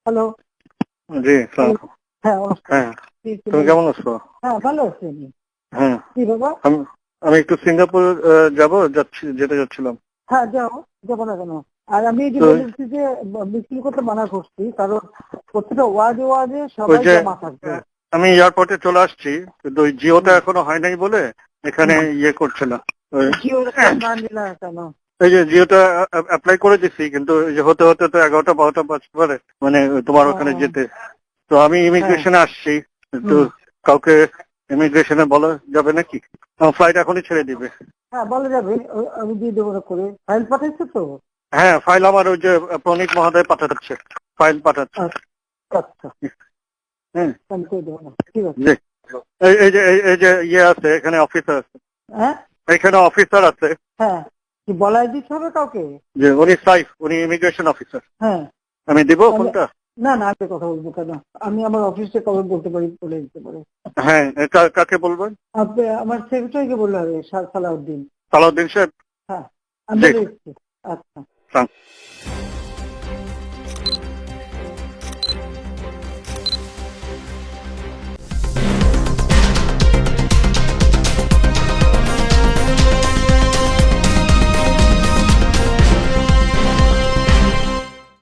Hello. জি, সালাম। হ্যাঁ, নমস্কার। হ্যাঁ, তুমি কেমন আছো? হ্যাঁ, ভালো আছি আমি। হ্যাঁ, কি বাবা? আমি একটু সিঙ্গাপুর যেতে যাচ্ছিলাম। হ্যাঁ, যাবো না কেন? আর আমি এই যে তো বলেছি যে মিছিল করতে মানা করছি, কারণ প্রত্যেকটা ওয়ার্ডে ওয়ার্ডে ওই সবাই যে জমা থাকবে। আমি এয়ারপোর্টে চলে আসছি, কিন্তু ওই জিওটা এখনো হয় নাই বলে এখানে ইয়ে করছে না। জিওর না নিলা কেন? এই যে জিওটা অ্যাপ্লাই করে দিচ্ছি, কিন্তু এই যে হতে হতে তো 11টা 12টা বাজতে পারে, মানে তোমার ওখানে যেতে। তো আমি হ্যাঁ। ইমিগ্রেশনে আসছি, তো কাউকে ইমিগ্রেশনে বলা যাবে নাকি? ফ্লাইট এখনই ছেড়ে দিবে। হ্যাঁ, বলা যাবে। আমি দিয়ে দেবো না করে। ফাইল পাঠাইছো তো? হ্যাঁ, ফাইল আমার ওই যে প্রণীত মহোদয় পাঠাচ্ছে, ফাইল পাঠাচ্ছে। আচ্ছা, হ্যাঁ, আমি করে দেবো না। ঠিক আছে। জি। এই যে ইয়ে আছে, এখানে অফিসার আছে, হ্যাঁ, এখানে অফিসার আছে, হ্যাঁ। কি বলাই দিতে হবে কাউকে? যে উনি সাইফ, উনি ইমিগ্রেশন অফিসার। হ্যাঁ। আমি দিব ফোনটা? না, না, আমি কথা বলবো কেন? আমি আমার অফিসে কাউকে বলতে পারি, বলে দিতে পারে। হ্যাঁ, কাকে বলবেন? আপনি আমার সেক্রেটারিকে বললে হবে, সালাউদ্দিন। সালাউদ্দিন সাহেব। হ্যাঁ, আমি জি, বলে দিচ্ছি। আচ্ছা। সালাম।